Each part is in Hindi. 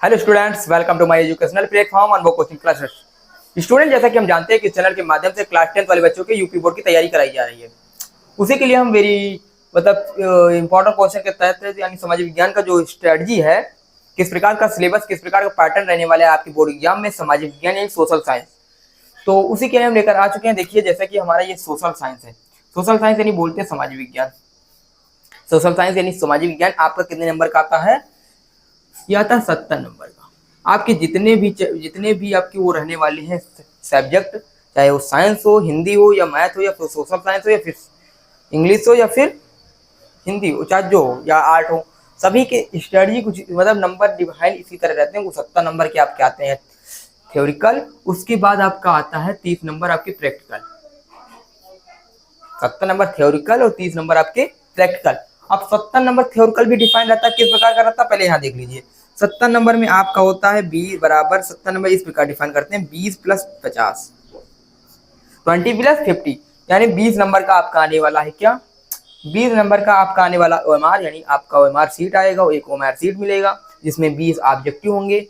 Hello students, welcome to my educational platform Anubhav coaching classes. Student, जैसा कि हम जानते हैं कि चैनल के माध्यम से क्लास 10 वाले बच्चों के यूपी बोर्ड की तैयारी कराई जा रही है। उसी के लिए हम वेरी इंपॉर्टेंट क्वेश्चन के तहत यानी समाज विज्ञान का जो स्ट्रेटजी है, किस प्रकार का सिलेबस, किस प्रकार का पैटर्न रहने वाला है आपकी बोर्ड एग्जाम में समाज विज्ञान यानी सोशल साइंस, तो उसी के लिए हम लेकर आ चुके हैं। देखिए, जैसा कि हमारा ये सोशल साइंस है, सोशल साइंस यानी बोलते हैं समाज विज्ञान। सोशल साइंस यानी समाज विज्ञान आपका कितने नंबर का आता है? ये आता है 70 नंबर का। आपके जितने भी आपके वो रहने वाले हैं सब्जेक्ट, चाहे वो साइंस हो, हिंदी हो, या मैथ हो, या फिर सोशल साइंस हो, या फिर इंग्लिश हो, या फिर हिंदी हो, चाहे जो हो, या आर्ट हो, सभी के स्टडी कुछ मतलब नंबर डिवाइड इसी तरह रहते हैं। वो 70 नंबर के आपके आते हैं थ्योरिकल। उसके बाद आपका आता है 30 नंबर आपके प्रैक्टिकल। 70 नंबर थ्योरिकल और 30 नंबर आपके प्रैक्टिकल। अब 70 नंबर थ्योरिकल भी डिफाइन रहता है, किस प्रकार का रहता है पहले यहाँ देख लीजिए। 70 नंबर में आपका होता है 20 बराबर 70 नंबर इस प्रकार डिफाइन करते हैं, 20 प्लस 50, 20 प्लस 50, यानी 20 नंबर का आपका आने वाला है क्या? 20 नंबर का आपका आने वाला ओएमआर, यानी आपका ओएमआर सीट आएगा, एक ओएमआर सीट मिलेगा जिसमें 20 ऑब्जेक्टिव होंगे।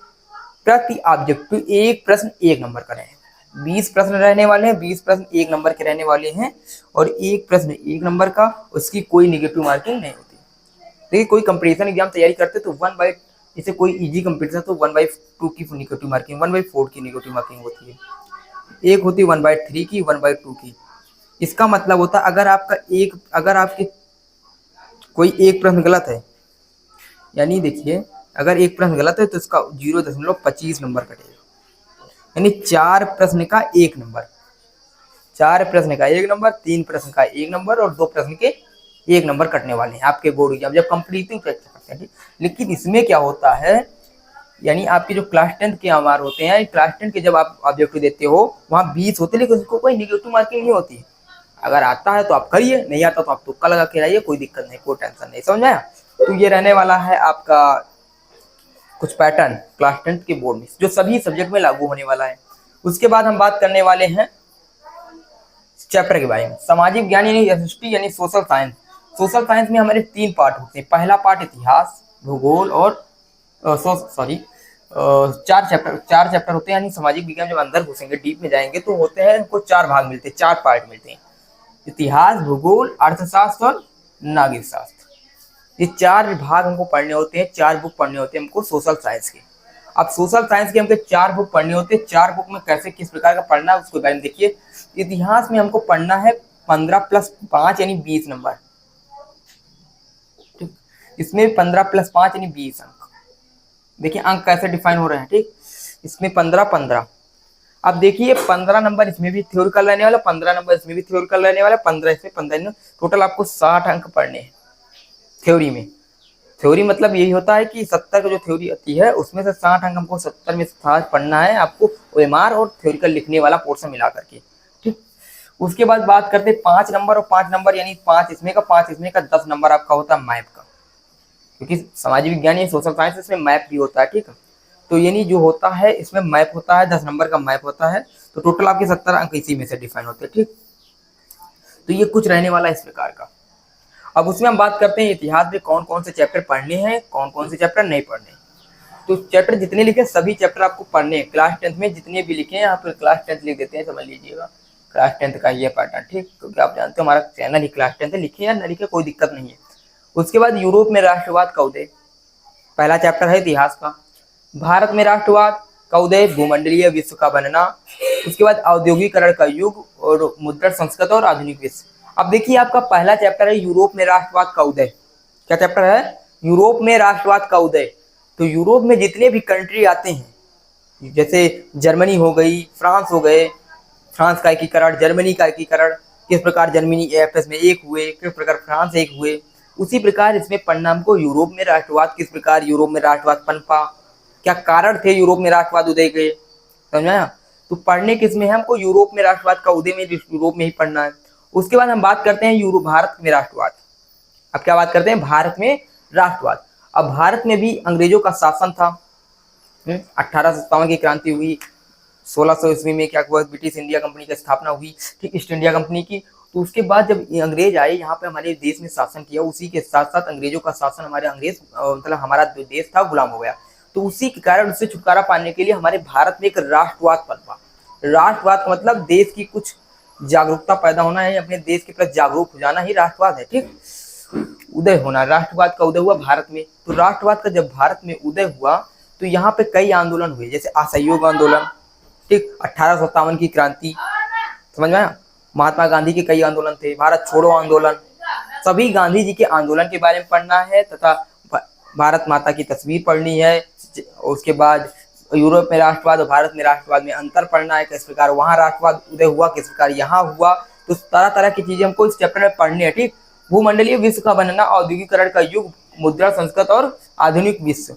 प्रति ऑब्जेक्टिव एक प्रश्न एक नंबर का रहेगा। 20 प्रश्न रहने वाले हैं, 20 प्रश्न एक नंबर के रहने वाले हैं, और एक प्रश्न एक नंबर का, उसकी कोई निगेटिव मार्किंग नहीं होती। देखिए, कोई कंपटीशन एग्जाम तैयारी करते तो 1/, जैसे कोई इजी कंपटीशन तो 1/2 की निगेटिव मार्किंग, 1/4 की निगेटिव मार्किंग होती है, एक होती है 1/3 की, 1/2 की। इसका मतलब होता है अगर आपके कोई एक प्रश्न गलत है, यानी देखिए अगर एक प्रश्न गलत है तो इसका 0.25 नंबर कटेगा, यानी 4 प्रश्न का 1 नंबर, 4 प्रश्न का 1 नंबर, 3 प्रश्न का 1 नंबर और 2 प्रश्न के 1 नंबर कटने वाले हैं आपके बोर्ड एग्जाम जब कंप्लीटिंग प्रैक्टिस करते हैं। लेकिन इसमें क्या होता है, यानी आपके जो क्लास 10 के हमारे होते हैं, क्लास 10 के जब आप ऑब्जेक्टिव देते हो वहाँ 20 होते हैं, लेकिन उसको कोई निगेटिव मार्किंग नहीं होती। अगर आता है तो आप करिए, नहीं आता तो आप तुक्का लगा के रहिए, कोई दिक्कत नहीं, कोई टेंशन नहीं। समझ आया? तो ये रहने वाला है आपका कुछ पैटर्न क्लास 10 के बोर्ड में जो सभी सब्जेक्ट में लागू होने वाला है। उसके बाद हम बात करने वाले हैं चैप्टर के बारे में, सामाजिक विज्ञान यानी एसएसटी यानी सोशल साइंस। सोशल साइंस में हमारे 3 पार्ट होते हैं। पहला पार्ट इतिहास, भूगोल और सॉरी 4 चैप्टर होते हैं। यानी सामाजिक विज्ञान जब अंदर घुसेंगे, डीप में जाएंगे तो होते हैं, इनको 4 भाग मिलते हैं, 4 पार्ट मिलते हैं, इतिहास, भूगोल, अर्थशास्त्र और नागरिक शास्त्र। ये 4 भाग हमको पढ़ने होते हैं, 4 बुक पढ़ने होते हैं हमको सोशल साइंस के। अब सोशल साइंस के हमको 4 बुक पढ़नी होती है। 4 बुक में कैसे किस प्रकार का पढ़ना है उसके बारे में देखिए। इतिहास में हमको पढ़ना है 15 प्लस 5 यानी 20 नंबर, ठीक। इसमें 15 प्लस 5 यानी 20 अंक। देखिए अंक कैसे डिफाइन हो रहे हैं, ठीक। इसमें 15 अब देखिए 15 नंबर इसमें भी थ्योरिकल रहने वाला, 15 नंबर इसमें भी थ्योरिकल रहने वाला, 15 इसमें, 15 टोटल आपको 60 अंक पढ़ने हैं थ्योरी में। थ्योरी मतलब यही होता है कि 70 का जो थ्योरी आती है उसमें से 60 अंक हमको 70 में 60 पढ़ना है आपको, ओएमआर और थ्योरिकल लिखने वाला पोर्शन मिला करके, ठीक। उसके बाद बात करते हैं 5 नंबर और 5 नंबर, यानी 5 इसमें का 5 इसमें का, 10 नंबर आपका होता है मैप का, क्योंकि सामाजिक विज्ञान या सोशल साइंस इसमें मैप भी होता है, ठीक है। तो यानी जो होता है इसमें मैप होता है, 10 नंबर का मैप होता है, तो टोटल आपके 70 अंक इसी में से डिफाइन होते हैं, ठीक। तो ये कुछ रहने वाला है इस प्रकार का। अब उसमें हम बात करते हैं इतिहास में कौन कौन से चैप्टर पढ़ने हैं, कौन कौन से चैप्टर नहीं पढ़ने। तो चैप्टर जितने लिखे सभी चैप्टर आपको पढ़ने हैं। क्लास 10 में जितने भी लिखे हैं यहाँ पर क्लास 10 लिख देते हैं, समझ लीजिएगा क्लास 10 का ये पैटर्न, ठीक। क्योंकि आप जानते हो हमारा चैनल ही क्लास 10 है, लिखे या न लिखे कोई दिक्कत नहीं है। उसके बाद यूरोप में राष्ट्रवाद का उदय, पहला चैप्टर है इतिहास का। भारत में राष्ट्रवाद का उदय, भूमंडलीय विश्व का बनना। उसके बाद औद्योगिकरण का युग और मुद्रण संस्कृत और आधुनिक विश्व। अब देखिए आपका पहला चैप्टर है यूरोप में राष्ट्रवाद का उदय। क्या चैप्टर है? यूरोप में राष्ट्रवाद का उदय। तो यूरोप में जितने भी कंट्री आते हैं, जैसे जर्मनी हो गई, फ्रांस हो गए, फ्रांस का एकीकरण, जर्मनी का एकीकरण, किस प्रकार जर्मनी आपस में एक हुए, किस प्रकार फ्रांस एक हुए, उसी प्रकार इसमें पढ़ना हमको यूरोप में राष्ट्रवाद, किस प्रकार यूरोप में राष्ट्रवाद पनपा, क्या कारण थे यूरोप में राष्ट्रवाद उदय के, समझा। तो पढ़ने किसमें है हमको? यूरोप में राष्ट्रवाद का उदय में, यूरोप में ही पढ़ना है। उसके बाद हम बात करते हैं यूरोप भारत में राष्ट्रवाद। अब क्या बात करते हैं? भारत में राष्ट्रवाद। अब भारत में भी अंग्रेजों का शासन था, 1857 की क्रांति हुई, 1600 ईस्वी में क्या हुआ, ब्रिटिश इंडिया कंपनी की स्थापना हुई, ठीक, ईस्ट इंडिया कंपनी की। तो उसके बाद जब अंग्रेज आए यहाँ पे हमारे देश में शासन किया, उसी के साथ साथ अंग्रेजों का शासन हमारे अंग्रेज मतलब हमारा जो देश था गुलाम हो गया। तो उसी के कारण उससे छुटकारा पाने के लिए हमारे भारत में एक राष्ट्रवाद पनपा। राष्ट्रवाद का मतलब देश की कुछ जागरूकता पैदा होना है, अपने देश के प्रति जागरूक हो जाना ही राष्ट्रवाद है। ठीक, उदय होना, राष्ट्रवाद का उदय हुआ भारत में। तो राष्ट्रवाद का जब भारत में उदय हुआ तो यहाँ पे कई आंदोलन हुए, जैसे असहयोग आंदोलन, ठीक, 1857 की क्रांति, समझ में आया, महात्मा गांधी के कई आंदोलन थे, भारत छोड़ो आंदोलन, सभी गांधी जी के आंदोलन के बारे में पढ़ना है तथा भारत माता की तस्वीर पढ़नी है। उसके बाद यूरोप में राष्ट्रवाद और भारत में राष्ट्रवाद में अंतर पढ़ना है, किस प्रकार वहां राष्ट्रवाद उदय हुआ, किस प्रकार यहाँ हुआ। तो तरह तरह की चीजें हमको इस चैप्टर में पढ़नी है। ठीक, भूमंडलीय विश्व का बनना, औद्योगिकरण का युग, मुद्रा संस्कृत और आधुनिक विश्व।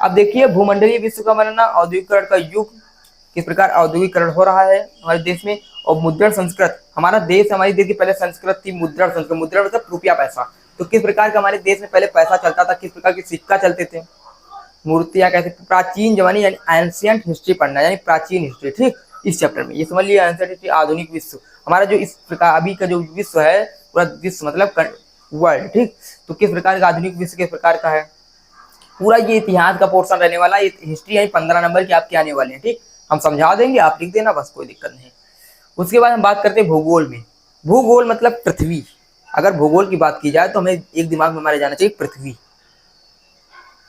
अब देखिए, भूमंडलीय विश्व का बनना, औद्योगिकरण का युग, किस प्रकार औद्योगिकरण हो रहा है हमारे देश में, और मुद्रण संस्कृत, हमारा देश, हमारी देश की पहले संस्कृत थी मुद्रण संस्कृत, मुद्रण मतलब रुपया पैसा। तो किस प्रकार का हमारे देश में पहले पैसा चलता था, किस प्रकार के सिक्का चलते थे, मूर्तियां कैसे, प्राचीन जमाने यानी एंशियंट हिस्ट्री पढ़ना, यानी प्राचीन हिस्ट्री। ठीक, इस चैप्टर में ये समझ लिया, एंशियंट हिस्ट्री, आधुनिक विश्व, हमारा जो इस प्रकार अभी का जो विश्व है, पूरा विश्व मतलब वर्ल्ड। ठीक, तो किस प्रकार का आधुनिक विश्व किस प्रकार का है, पूरा ये इतिहास का पोर्शन रहने वाला है। हिस्ट्री यानी 15 नंबर के आपके आने वाले हैं। ठीक, हम समझा देंगे, आप लिख देना बस, कोई दिक्कत नहीं। उसके बाद हम बात करते हैं भूगोल में। भूगोल मतलब पृथ्वी। अगर भूगोल की बात की जाए तो हमें एक दिमाग में हमारे जाना चाहिए पृथ्वी।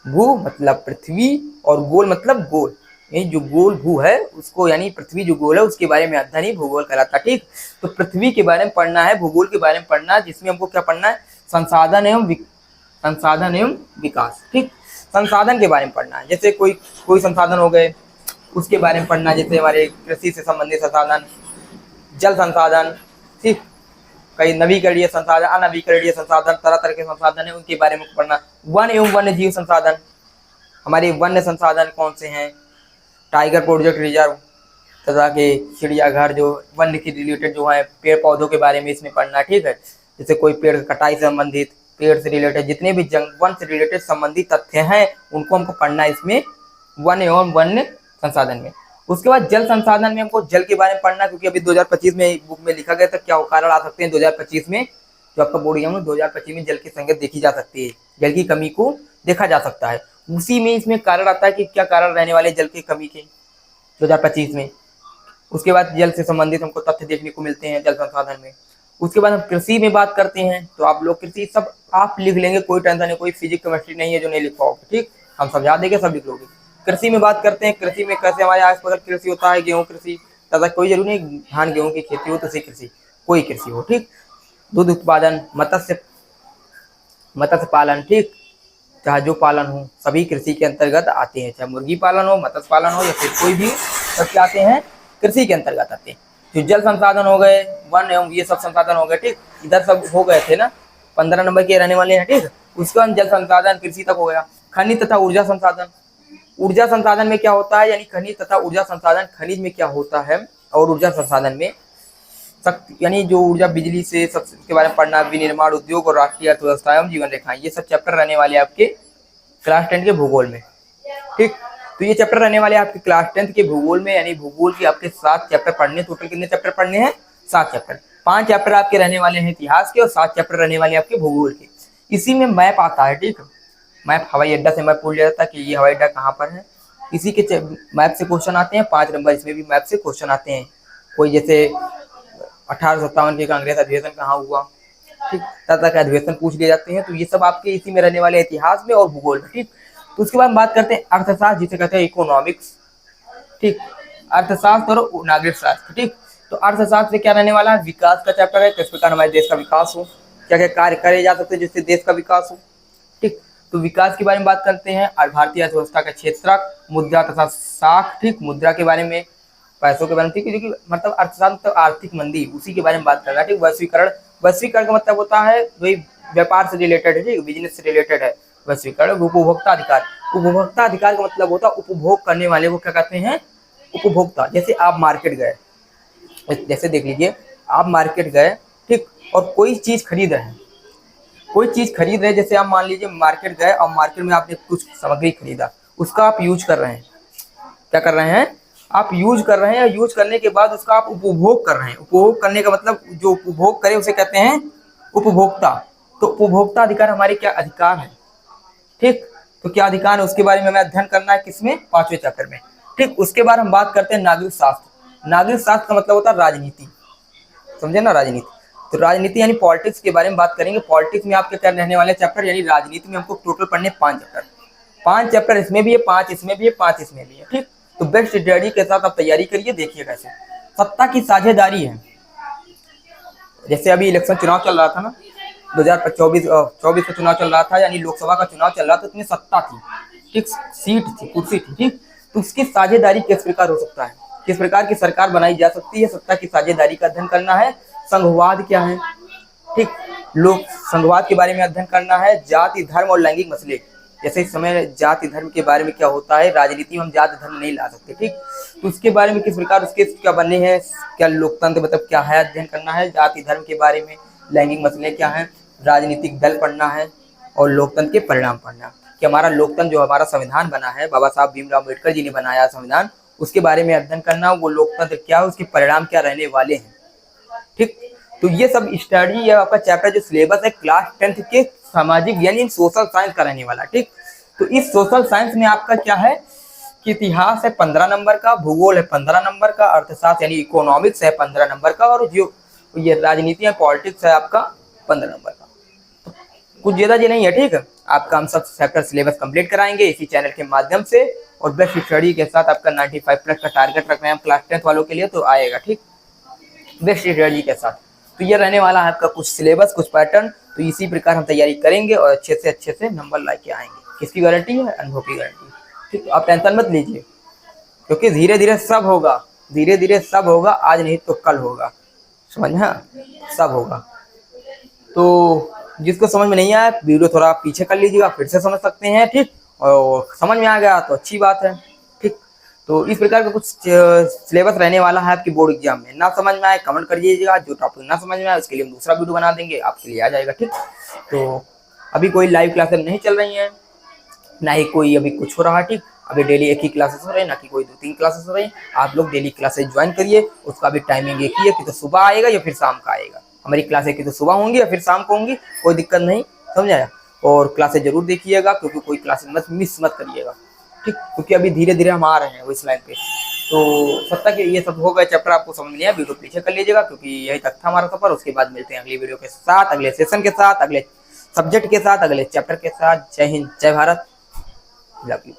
भू मतलब पृथ्वी और गोल मतलब गोल, यानी जो गोल भू है उसको, यानी पृथ्वी जो गोल है उसके बारे में अध्ययन ही भूगोल कहलाता है। ठीक, तो पृथ्वी के बारे में पढ़ना है, भूगोल के बारे में पढ़ना है, जिसमें हमको क्या पढ़ना है, संसाधन एवं विकास। ठीक, संसाधन के बारे में पढ़ना है, जैसे कोई संसाधन हो गए उसके बारे में पढ़ना, जैसे हमारे कृषि से संबंधित संसाधन, जल संसाधन, ठीक, कई नवीकरणीय संसाधन, अनवीकरणीय संसाधन, तरह तरह के संसाधन है उनके बारे में पढ़ना। वन एवं वन्य जीव संसाधन, हमारे वन्य संसाधन कौन से हैं, टाइगर प्रोजेक्ट रिजर्व, तथा के चिड़ियाघर, जो वन्य के रिलेटेड जो है, पेड़ पौधों के बारे में इसमें पढ़ना। ठीक है, जैसे कोई पेड़ कटाई से संबंधित, पेड़ से रिलेटेड जितने भी वन से रिलेटेड संबंधित तथ्य हैं उनको हमको पढ़ना है इसमें, वन एवं वन्य संसाधन में। उसके बाद जल संसाधन में हमको जल के बारे में पढ़ना, क्योंकि अभी 2025 में बुक में लिखा गया था क्या कारण आ सकते हैं 2025 में, जो आपका बोर्ड एग्जाम में 2025 में जल की संगत देखी जा सकती है, जल की कमी को देखा जा सकता है। उसी में इसमें कारण आता है कि क्या कारण रहने वाले जल की कमी के 2025 में। उसके बाद जल से संबंधित हमको तथ्य देखने को मिलते हैं जल संसाधन में। उसके बाद हम कृषि में बात करते हैं, तो आप लोग कृषि सब आप लिख लेंगे, कोई टेंशन नहीं, कोई फिजिक्स केमिस्ट्री नहीं है जो नहीं लिख पाओगे। ठीक, हम समझा देंगे, सब लिख लोगे। कृषि में बात करते हैं, कृषि में कैसे हमारे आस पास कृषि होता है, गेहूं कृषि, तथा कोई जरूरी नहीं धान गेहूं की खेती हो तो उसी कृषि, कोई कृषि हो। ठीक, दूध उत्पादन, मत्स्य पालन, ठीक, चाहे जो पालन हो सभी कृषि के अंतर्गत आते हैं, चाहे मुर्गी पालन हो, मत्स्य पालन हो, या फिर कोई भी, सब क्या आते हैं, कृषि के अंतर्गत आते हैं। जो जल संसाधन हो गए, वन एवं ये सब संसाधन हो गए। ठीक, इधर सब हो गए थे ना, 15 नंबर के रहने वाले हैं। ठीक, उसके बाद जल संसाधन कृषि तक हो गया। खनिज तथा ऊर्जा संसाधन, ऊर्जा संसाधन में क्या होता है, यानी खनिज तथा ऊर्जा संसाधन, खनिज में क्या होता है और ऊर्जा संसाधन में शक्ति, यानी जो ऊर्जा बिजली से सब के बारे में पढ़ना, विनिर्माण उद्योग और राष्ट्रीय अर्थव्यवस्था एवं जीवन रेखाएं, ये सब चैप्टर रहने वाले आपके क्लास 10 के भूगोल में। ठीक, तो ये चैप्टर रहने वाले आपके क्लास 10 के भूगोल में, यानी भूगोल के आपके 7 चैप्टर पढ़ने। टोटल कितने चैप्टर पढ़ने हैं, 7 चैप्टर। 5 चैप्टर आपके रहने वाले हैं इतिहास के और 7 चैप्टर रहने वाले आपके भूगोल के। इसी में मैप आता है। ठीक, मैप हवाई अड्डा से मैप पूछ लिया जाता है कि ये हवाई अड्डा कहाँ पर है, इसी के मैप से क्वेश्चन आते हैं। 5 नंबर इसमें भी मैप से क्वेश्चन आते हैं। कोई जैसे 1857 के कांग्रेस अधिवेशन कहाँ हुआ, ठीक, तरह के अधिवेशन पूछ लिए जाते हैं। तो ये सब आपके इसी में रहने वाले इतिहास में और भूगोल में। ठीक, तो उसके बाद बात करते हैं अर्थशास्त्र, जिसे कहते हैं इकोनॉमिक्स। ठीक, अर्थशास्त्र और नागरिक शास्त्र। ठीक, तो अर्थशास्त्र से क्या रहने वाला है, विकास का चैप्टर है, किस प्रकार हमारे देश का विकास हो, क्या क्या कार्य करे जा सकते हैं जिससे देश का विकास हो। ठीक, तो विकास के बारे में बात करते हैं। और भारतीय अर्थव्यवस्था का क्षेत्रक, मुद्रा तथा साख, ठीक, मुद्रा के बारे में, पैसों के बारे में, ठीक, क्योंकि मतलब अर्थशास्त्र मतलब आर्थिक मंदी, उसी के बारे में बात कर रहा है। ठीक, वैश्वीकरण, वैश्वीकरण का मतलब होता है वही व्यापार से रिलेटेड है, ठीक, बिजनेस से रिलेटेड है वैश्वीकरण। उपभोक्ता अधिकार, उपभोक्ता अधिकार का मतलब होता है उपभोग करने वाले को क्या कहते हैं, उपभोक्ता। जैसे आप मार्केट गए, जैसे देख लीजिए आप मार्केट गए, ठीक, और कोई चीज खरीद रहे हैं, कोई चीज खरीद रहे हैं, जैसे आप मान लीजिए मार्केट गए और मार्केट में आपने कुछ सामग्री खरीदा, उसका आप यूज कर रहे हैं, क्या कर रहे हैं, आप यूज कर रहे हैं। यूज करने के बाद उसका आप उपभोग कर रहे हैं। उपभोग करने का मतलब जो उपभोग करे उसे कहते हैं उपभोक्ता। तो उपभोक्ता अधिकार हमारे क्या अधिकार है। ठीक, तो क्या अधिकार है उसके बारे में हमें अध्ययन करना है किसमें, 5वें चैप्टर में। ठीक, उसके बाद हम बात करते हैं नागरिक शास्त्र। नागरिक शास्त्र का मतलब होता है राजनीति, समझे ना, राजनीति। तो राजनीति यानी पॉलिटिक्स के बारे में बात करेंगे। पॉलिटिक्स में आपके क्या रहने वाले चैप्टर, यानी राजनीति में हमको टोटल पढ़ने 5 चैप्टर। 5 चैप्टर इसमें भी है, 5 इसमें भी है, 5 इसमें भी है। ठीक, तो बेस्ट स्टडी के साथ आप तैयारी करिए। देखिए कैसे सत्ता की साझेदारी है। जैसे अभी इलेक्शन चुनाव चल रहा था ना, 2024 का चुनाव चल रहा था, यानी लोकसभा का चुनाव चल रहा था, उसमें सत्ता थी, ठीक, सीट थी, कुर्सी थी। ठीक, तो उसकी साझेदारी किस प्रकार हो सकता है, किस प्रकार की सरकार बनाई जा सकती है, सत्ता की साझेदारी का अध्ययन करना है। संघवाद क्या है, ठीक, लोक संघवाद के बारे में अध्ययन करना है। जाति धर्म और लैंगिक मसले, जैसे इस समय जाति धर्म के बारे में क्या होता है, राजनीति में हम जाति धर्म नहीं ला सकते। ठीक, तो उसके बारे में किस प्रकार उसके क्या बनने हैं, क्या लोकतंत्र मतलब क्या है, अध्ययन करना है। जाति धर्म के बारे में, लैंगिक मसले क्या है, राजनीतिक दल पढ़ना है और लोकतंत्र के परिणाम पढ़ना। कि हमारा लोकतंत्र जो हमारा संविधान बना है, बाबा साहब भीमराव अम्बेडकर जी ने बनाया संविधान, उसके बारे में अध्ययन करना। वो लोकतंत्र क्या है, उसके परिणाम क्या रहने वाले हैं। ठीक, तो ये सब स्टडी या आपका चैप्टर जो सिलेबस है क्लास 10th के सामाजिक यानी सोशल साइंस का रहने वाला। ठीक, तो इस सोशल साइंस में आपका क्या है कि इतिहास है 15 नंबर का, भूगोल है 15 नंबर का, अर्थशास्त्र यानी इकोनॉमिक्स है 15 नंबर का, और जो ये राजनीति है पॉलिटिक्स है आपका 15 नंबर का। तो कुछ ज्यादा जी नहीं है। ठीक है, आपका हम सब चैप्टर सिलेबस कंप्लीट कराएंगे इसी चैनल के माध्यम से, और बेस्ट स्टडी के साथ आपका 95+ का टारगेट रख रहे हैं हम क्लास 10th वालों के लिए, तो आएगा। ठीक, बेस्ट स्ट्रेटजी के साथ। तो ये रहने वाला है आपका कुछ सिलेबस, कुछ पैटर्न। तो इसी प्रकार हम तैयारी करेंगे और अच्छे से नंबर लाके आएंगे। किसकी गारंटी है, अनुभव की गारंटी। ठीक, आप टेंशन मत लीजिए, क्योंकि धीरे धीरे सब होगा, धीरे धीरे सब होगा, आज नहीं तो कल होगा, समझ में, सब होगा। तो जिसको समझ में नहीं आया वीडियो थोड़ा पीछे कर लीजिएगा, फिर से समझ सकते हैं। ठीक, और समझ में आ गया तो अच्छी बात है। ठीक, तो इस प्रकार का कुछ सिलेबस रहने वाला है आपकी बोर्ड एग्जाम में। ना समझ में आए कमेंट कर दीजिएगा, जो टॉपिक ना समझ में आए उसके लिए हम दूसरा वीडियो बना देंगे, आपके लिए आ जाएगा। ठीक, तो अभी कोई लाइव क्लासेस नहीं चल रही हैं, ना ही कोई अभी कुछ हो रहा। ठीक, अभी डेली एक ही क्लासेस हो रहे हैं, ना कि कोई 2-3 क्लासेस हो रही हैं। आप लोग डेली क्लासेस ज्वाइन करिए, उसका भी टाइमिंग एक ही है कि तो सुबह आएगा या फिर शाम का आएगा। हमारी क्लासेस की तो सुबह होंगी या फिर शाम को होंगी, कोई दिक्कत नहीं, समझाया। और क्लासेस जरूर देखिएगा, क्योंकि कोई क्लासेस मत मिस मत करिएगा। ठीक, क्योंकि अभी धीरे धीरे हम आ रहे हैं वो इस लाइन पे। तो सत्ता के ये सब हो गए चैप्टर, आपको समझ नहीं आया वीडियो पीछे कर लीजिएगा, क्योंकि यही तक था हमारा सफर। उसके बाद मिलते हैं अगली वीडियो के साथ, अगले सेशन के साथ, अगले सब्जेक्ट के साथ, अगले चैप्टर के साथ। जय हिंद, जय भारत, लव यू।